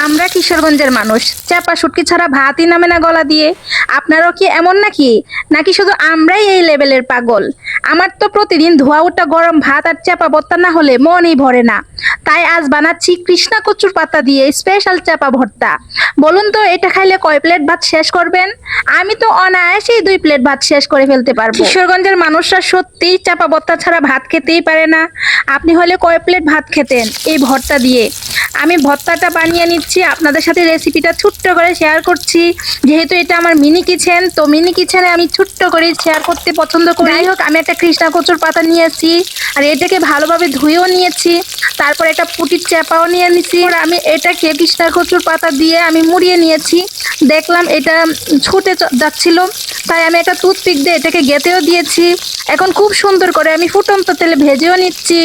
আমরা কিশোরগঞ্জের মানুষ, চাপা শুটকি ছাড়া ভাতই নামে না গলা দিয়ে। আপনারাও কি এমন নাকি? নাকি শুধু আমরাই এই লেভেলের পাগল? আমার তো প্রতিদিন ধোয়া ওঠা গরম ভাত আর চাপা ভর্তা না হলে মনই ভরে না। তাই আজ বানাচ্ছি কৃষ্ণা কচুর পাতা দিয়ে স্পেশাল চাপা ভর্তা। বলুন তো এটা খাইলে কয় প্লেট ভাত শেষ করবেন? আমি তো অনায়াসেই 2 প্লেট ভাত শেষ করে ফেলতে পারবো। কিশোরগঞ্জের মানুষরা সত্যিই চাপা ভর্তা ছাড়া ভাত খেতেই পারে না। আপনি হলে কয় প্লেট ভাত খেতেন এই ভর্তা দিয়ে? আমি ভর্তাটা বানিয়ে নিচ্ছি, আপনাদের সাথে রেসিপিটা ছোট্ট করে শেয়ার করছি। যেহেতু এটা আমার মিনি কিচেন, তো মিনি কিচেনে আমি ছোট্ট করে শেয়ার করতে পছন্দ করি। যাই হোক, আমি একটা কৃষ্ণা কচুর পাতা নিয়েছি আর এটাকে ভালোভাবে ধুয়েও নিয়েছি। তারপর একটা পুটির চাপাও নিয়ে নিয়েছি। আর আমি এটাকে কৃষ্ণা কচুর পাতা দিয়ে আমি মুড়িয়ে নিয়েছি। দেখলাম এটা ছুটে যাচ্ছিল, তাই আমি একটা টুথপিক দিয়ে এটাকে গেঁথেও দিয়েছি। এখন খুব সুন্দর করে আমি ফুটন্ত তেলে ভেজেও নিচ্ছি।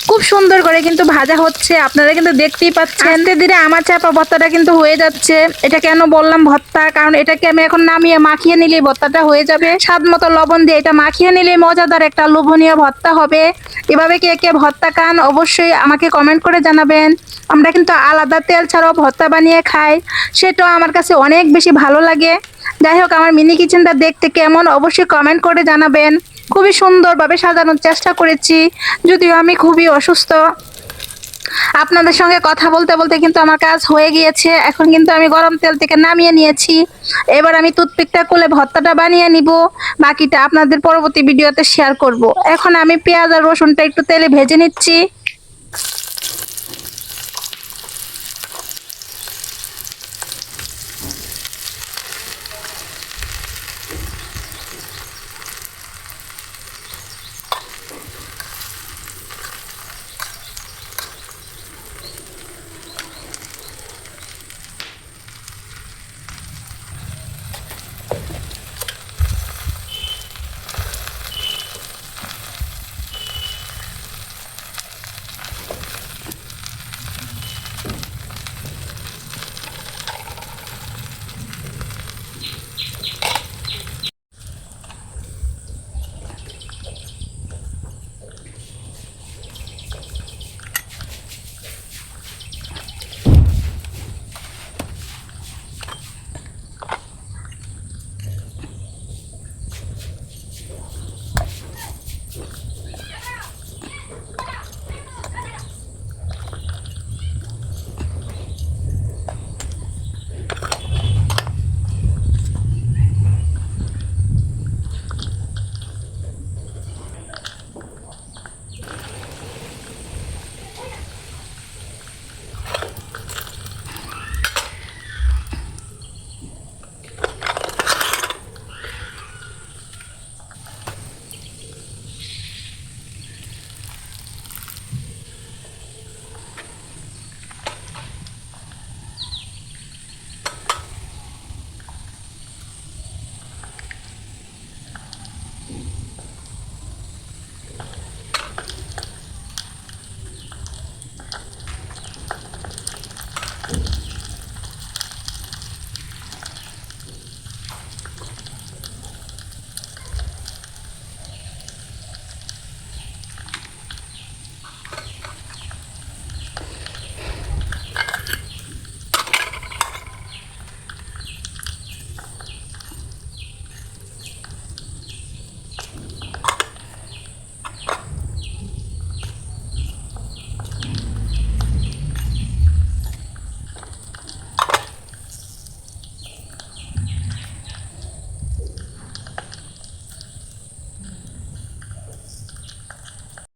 খুব সুন্দর করে কিন্তু ভাজা হচ্ছে, আপনারা কিন্তু দেখতেই পাচ্ছেন। ধীরে ধীরে আমার চাপা ভর্তাটা কিন্তু হয়ে যাচ্ছে। এটা কেন বললাম ভর্তা, কারণ এটাকে আমি এখন নামিয়ে মাখিয়ে নিলে ভর্তাটা হয়ে যাবে। স্বাদ মতো লবণ দিয়ে এটা মাখিয়ে নিলে মজাদার একটা লোভনীয় ভর্তা হবে। এভাবে কে কে ভর্তা খান অবশ্যই আমাকে কমেন্ট করে জানাবেন। আমরা কিন্তু আলাদা তেল ছাড়াও ভর্তা বানিয়ে খাই, সেটাও আমার কাছে অনেক বেশি ভালো লাগে। যাই হোক, আমার মিনি কিচেনটা দেখতে কেমন অবশ্যই কমেন্ট করে জানাবেন। খুবই সুন্দরভাবে সাজানোর চেষ্টা করেছি, যদিও আমি খুবই অসুস্থ। আপনাদের সঙ্গে কথা বলতে বলতে কিন্তু আমার কাজ হয়ে গিয়েছে। এখন কিন্তু আমি গরম তেল থেকে নামিয়ে নিয়েছি। এবার আমি টুথপিকটা খুলে ভর্তাটা বানিয়ে নিব। বাকিটা আপনাদের পরবর্তী ভিডিওতে শেয়ার করব। এখন আমি পেঁয়াজ আর রসুনটা একটু তেলে ভেজে নিচ্ছি।